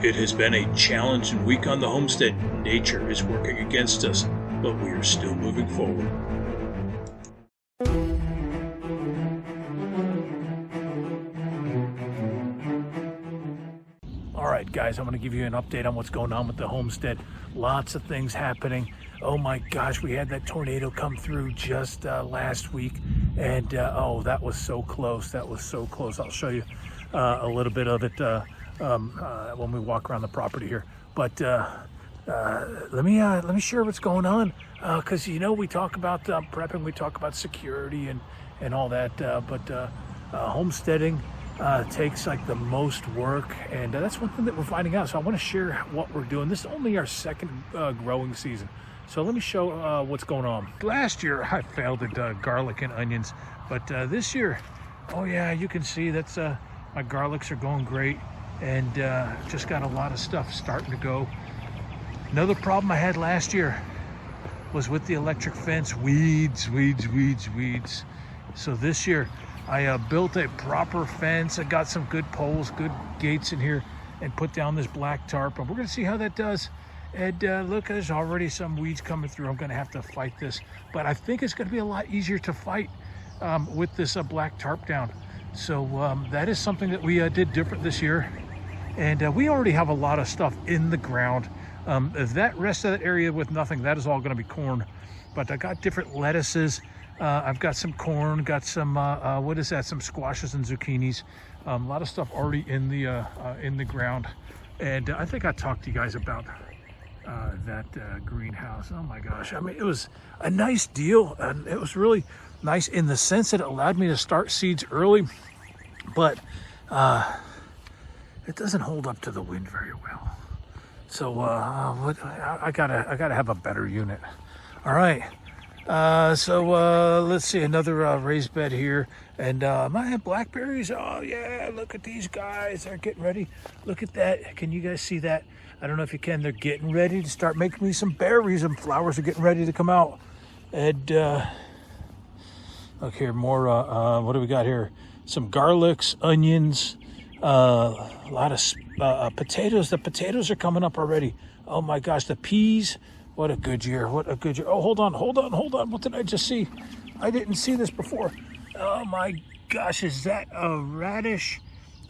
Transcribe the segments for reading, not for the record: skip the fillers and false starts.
It has been a challenging week on the homestead. Nature is working against us, but we are still moving forward. All right, guys, I'm going to give you an update on what's going on with the homestead. Lots of things happening. Oh my gosh, we had that tornado come through just last week, and oh, that was so close. That was so close. I'll show you a little bit of it when we walk around the property here. But let me share what's going on, because you know we talk about prepping, we talk about security and all that, but homesteading takes like the most work, and that's one thing that we're finding out. So I want to share what we're doing. This is only our second growing season, so let me show what's going on. Last year I failed at garlic and onions, but this year, oh yeah, you can see that's my garlics are going great, and just got a lot of stuff starting to go. Another problem I had last year was with the electric fence, weeds. So this year I built a proper fence. I got some good poles, good gates in here, and put down this black tarp. And we're gonna see how that does. And look, there's already some weeds coming through. I'm gonna have to fight this, but I think it's gonna be a lot easier to fight with this black tarp down. So that is something that we did different this year. And we already have a lot of stuff in the ground. That rest of that area with nothing, that is all gonna be corn. But I got different lettuces. I've got some corn, got some, what is that? Some squashes and zucchinis. A lot of stuff already in the ground. And I think I talked to you guys about that greenhouse. Oh my gosh. I mean, it was a nice deal. And it was really nice in the sense that it allowed me to start seeds early, but it doesn't hold up to the wind very well. So I gotta have a better unit. All right. So let's see, another raised bed here, and I have blackberries. Oh yeah, look at these guys, they're getting ready. Look at that. Can you guys see that? I don't know if you can. They're getting ready to start making me some berries, and flowers are getting ready to come out. And look here, more what do we got here? Some garlics, onions, a lot of potatoes. The potatoes are coming up already. Oh my gosh, the peas. What a good year, what a good year. Oh, hold on. What did I just see? I didn't see this before. Oh my gosh, is that a radish?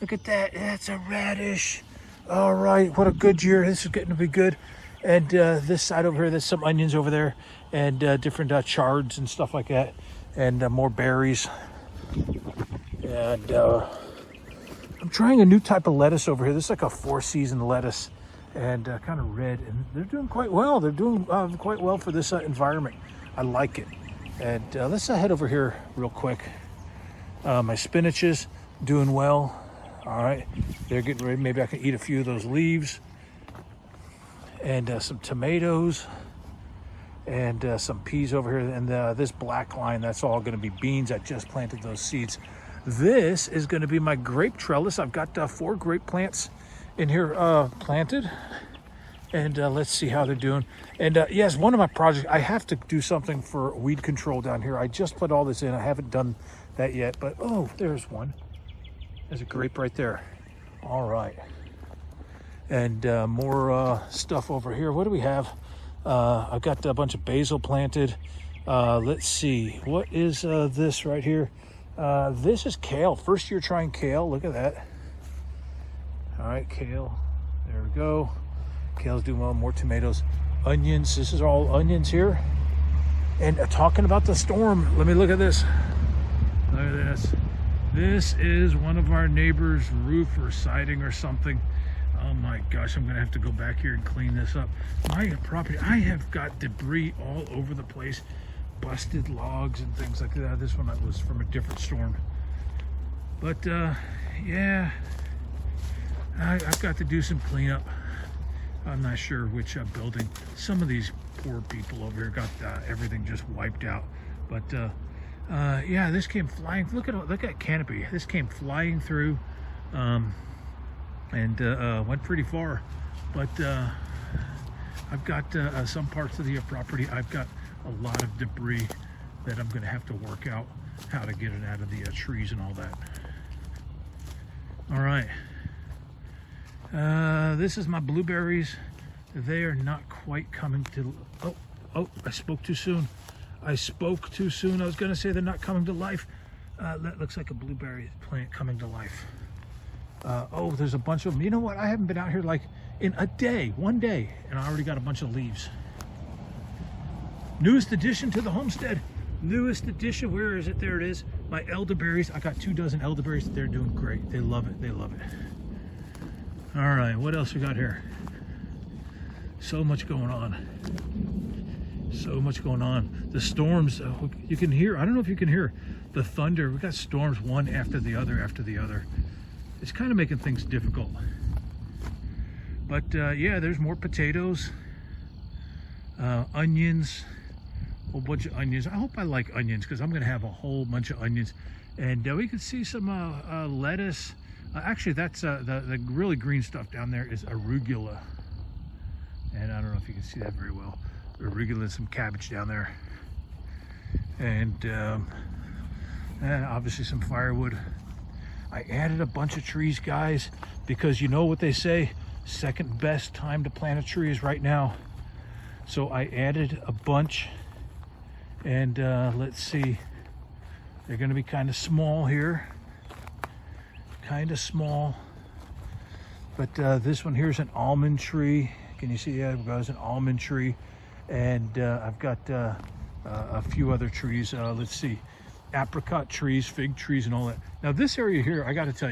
Look at that, that's a radish. All right, what a good year. This is getting to be good. And this side over here, there's some onions over there, and different chards and stuff like that, and more berries. And I'm trying a new type of lettuce over here. This is like a 4-season lettuce, and kind of red, and they're doing quite well. They're doing quite well for this environment. I like it. And let's head over here real quick. My spinach is doing well. All right, they're getting ready. Maybe I can eat a few of those leaves. And some tomatoes, and some peas over here. And this black line, that's all going to be beans. I just planted those seeds. This is going to be my grape trellis. I've got 4 grape plants in here planted, and let's see how they're doing. And yes, one of my projects, I have to do something for weed control down here. I just put all this in. I haven't done that yet, but oh, there's one. There's a grape right there. All right. And more stuff over here. What do we have? I've got a bunch of basil planted. Let's see, what is this right here? This is kale. First year trying kale. Look at that. All right, kale. There we go. Kale's doing well. More tomatoes. Onions. This is all onions here. And talking about the storm, let me look at this. Look at this. This is one of our neighbor's roof or siding or something. Oh my gosh, I'm gonna have to go back here and clean this up. My property, I have got debris all over the place. Busted logs and things like that. This one was from a different storm. But yeah, I've got to do some cleanup. I'm not sure which building. Some of these poor people over here got everything just wiped out. But yeah, this came flying. Look at canopy. This came flying through, and went pretty far. But I've got some parts of the property. I've got a lot of debris that I'm going to have to work out how to get it out of the trees and all that. All right. This is my blueberries. They are not quite coming to, oh, I spoke too soon. I spoke too soon. I was gonna say they're not coming to life. That looks like a blueberry plant coming to life. Oh, there's a bunch of them. You know what? I haven't been out here like in a day, 1 day, and I already got a bunch of leaves. Newest addition to the homestead. Newest addition, where is it? There it is. My elderberries. I got 2 dozen elderberries. They're doing great. They love it. They love it. All right, what else we got here? So much going on. So much going on. The storms, you can hear, I don't know if you can hear the thunder. We got storms one after the other. It's kind of making things difficult. But yeah, there's more potatoes, onions, a whole bunch of onions. I hope I like onions because I'm going to have a whole bunch of onions. And we can see some lettuce. Actually, that's the really green stuff down there is arugula. And I don't know if you can see that very well. Arugula and some cabbage down there. And obviously some firewood. I added a bunch of trees, guys, because you know what they say, second best time to plant a tree is right now. So I added a bunch, and let's see, they're going to be kind of small here, kind of small, but this one here is an almond tree. Can you see that? There's an almond tree, and I've got a few other trees. Let's see, apricot trees, fig trees, and all that. Now this area here, I got to tell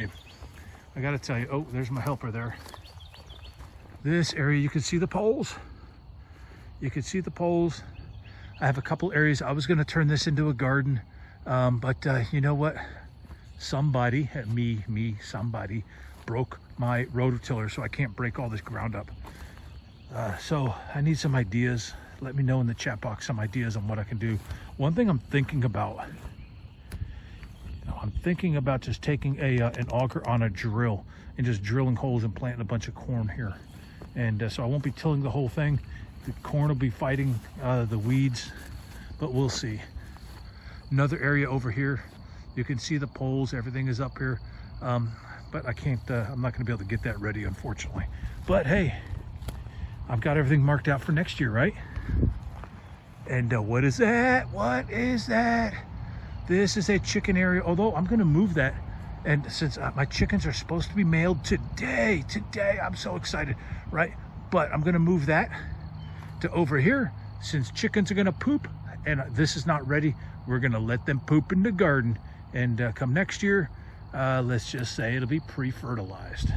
you, oh, there's my helper there. This area, you can see the poles. You can see the poles. I have a couple areas. I was going to turn this into a garden, but you know what? Somebody broke my rototiller, so I can't break all this ground up. So I need some ideas. Let me know in the chat box some ideas on what I can do. One thing I'm thinking about just taking an auger on a drill and just drilling holes and planting a bunch of corn here. And so I won't be tilling the whole thing. The corn will be fighting the weeds, but we'll see. Another area over here, you can see the poles, everything is up here. But I can't, I'm not gonna be able to get that ready, unfortunately. But hey, I've got everything marked out for next year, right? And what is that? What is that? This is a chicken area, although I'm gonna move that. And since my chickens are supposed to be mailed today, I'm so excited, right? But I'm gonna move that to over here. Since chickens are gonna poop and this is not ready, we're gonna let them poop in the garden. And come next year, let's just say it'll be pre-fertilized.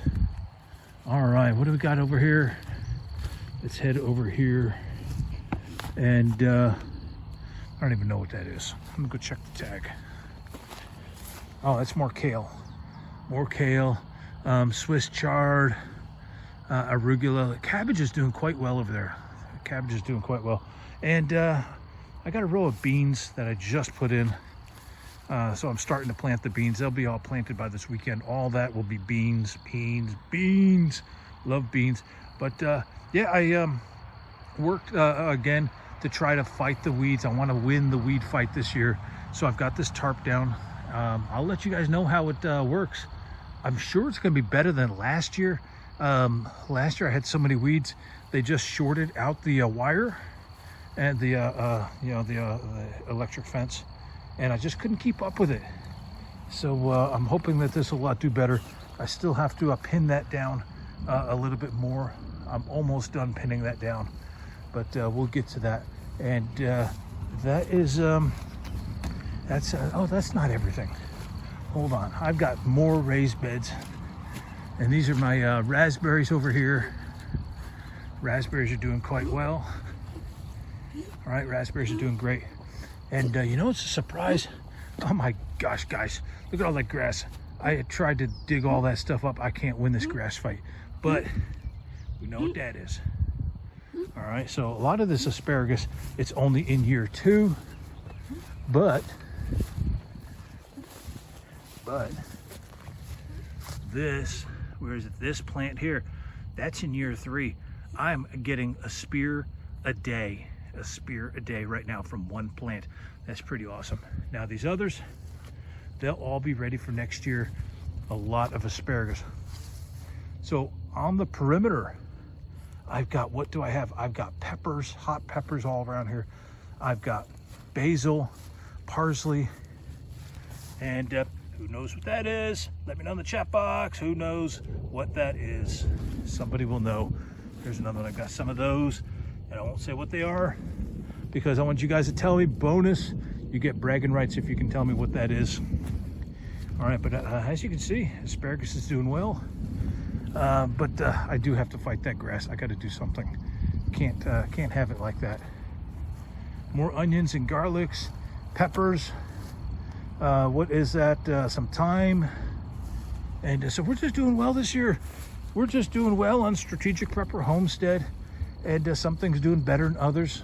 All right, what do we got over here? Let's head over here. And I don't even know what that is. I'm gonna go check the tag. Oh, that's more kale. More kale, Swiss chard, arugula. Cabbage is doing quite well over there. Cabbage is doing quite well. And I got a row of beans that I just put in. So I'm starting to plant the beans. They'll be all planted by this weekend. All that will be beans. Love beans. But yeah, I worked again to try to fight the weeds. I want to win the weed fight this year. So I've got this tarp down. I'll let you guys know how it works. I'm sure it's going to be better than last year. Last year I had so many weeds, they just shorted out the wire and the electric fence, and I just couldn't keep up with it. So I'm hoping that this will do better. I still have to pin that down a little bit more. I'm almost done pinning that down, but we'll get to that. And that is that's not everything. Hold on, I've got more raised beds, and these are my raspberries over here. Raspberries are doing quite well. All right, raspberries are doing great. And you know, it's a surprise. Oh my gosh, guys, look at all that grass. I had tried to dig all that stuff up. I can't win this grass fight, but we know what that is. All right, so a lot of this asparagus, it's only in year 2, but this, where is it? This plant here, that's in year 3. I'm getting a spear a day right now from one plant. That's pretty awesome. Now these others, they'll all be ready for next year. A lot of asparagus. So on the perimeter, I've got, what do I have? I've got peppers, hot peppers all around here. I've got basil, parsley, and who knows what that is? Let me know in the chat box. Who knows what that is? Somebody will know. There's another one. I've got some of those, and I won't say what they are because I want you guys to tell me. Bonus, you get bragging rights if you can tell me what that is. All right, but as you can see, asparagus is doing well. But I do have to fight that grass. I got to do something. Can't have it like that. More onions and garlics, peppers. What is that? Some thyme. And so we're just doing well this year. We're just doing well on Strategic Prepper Homestead. And some things doing better than others.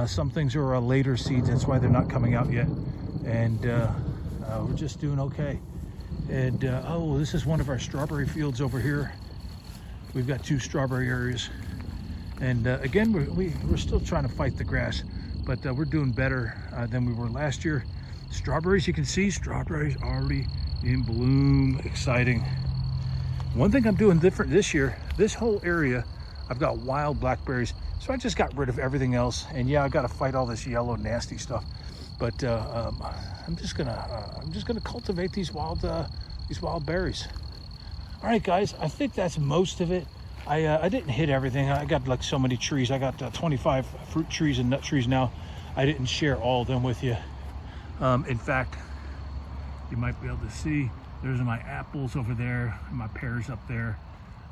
Some things are later seeds. That's why they're not coming out yet. And we're just doing okay. And oh, this is one of our strawberry fields over here. We've got 2 strawberry areas. And again, we're still trying to fight the grass, but we're doing better than we were last year. Strawberries, you can see strawberries already in bloom. Exciting. One thing I'm doing different this year, this whole area, I've got wild blackberries. So I just got rid of everything else. And yeah, I got to fight all this yellow nasty stuff. But I'm just gonna cultivate these wild berries. All right, guys, I think that's most of it. I didn't hit everything. I got like so many trees. I got 25 fruit trees and nut trees now. I didn't share all of them with you. In fact, you might be able to see there's my apples over there and my pears up there.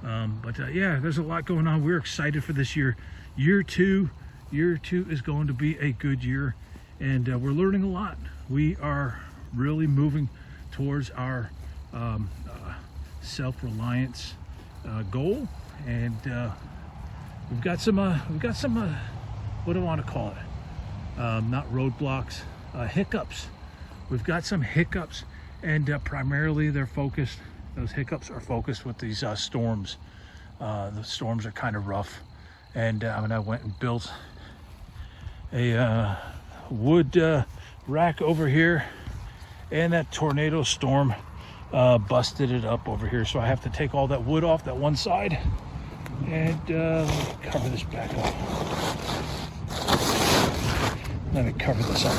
Yeah, there's a lot going on. We're excited for this year. Year two is going to be a good year. And we're learning a lot. We are really moving towards our self-reliance goal, and we've got some what do I want to call it? Not roadblocks, hiccups. We've got some hiccups, and primarily they're focused. Those hiccups are focused with these storms. The storms are kind of rough, and I went and built a wood rack over here, and that tornado storm busted it up over here, so I have to take all that wood off that one side and cover this back up. Let me cover this up.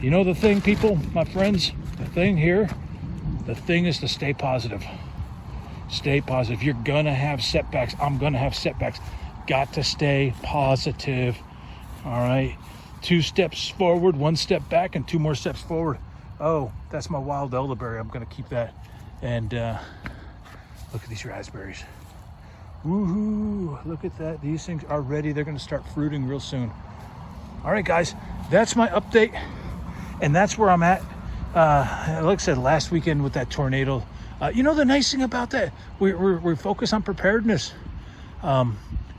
You know the thing, people, my friends, the thing is to stay positive. Stay positive. You're gonna have setbacks. I'm gonna have setbacks. Got to stay positive. All right, 2 steps forward, 1 step back, and 2 more steps forward. Oh, that's my wild elderberry. I'm gonna keep that. And look at these raspberries. Woohoo! Look at that. These things are ready. They're gonna start fruiting real soon. All right, guys, that's my update, and that's where I'm at. Like I said, last weekend with that tornado. You know the nice thing about that, we're focused on preparedness.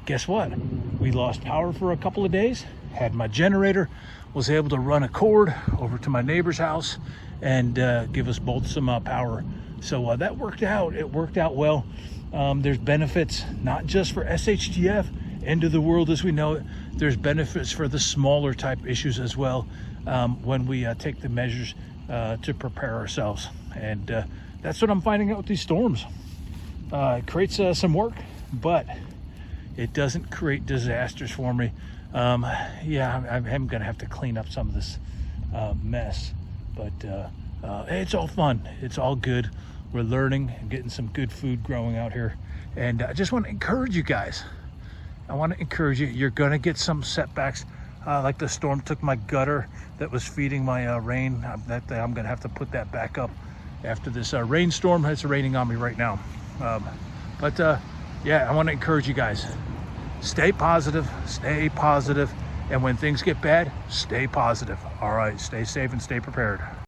Guess what? We lost power for a couple of days, had my generator, was able to run a cord over to my neighbor's house and give us both some power. So that worked out. It worked out well. There's benefits, not just for SHTF, end of the world as we know it. There's benefits for the smaller type issues as well when we take the measures to prepare ourselves. And that's what I'm finding out with these storms. It creates some work, but it doesn't create disasters for me. Yeah, I'm gonna have to clean up some of this mess, but it's all fun. It's all good. We're learning and getting some good food growing out here. And I just want to encourage you guys. I want to encourage you. You're gonna get some setbacks. Like the storm took my gutter that was feeding my rain. I'm gonna have to put that back up after this rainstorm. It's raining on me right now. Yeah, I want to encourage you guys. Stay positive, and when things get bad, stay positive. All right, stay safe and stay prepared.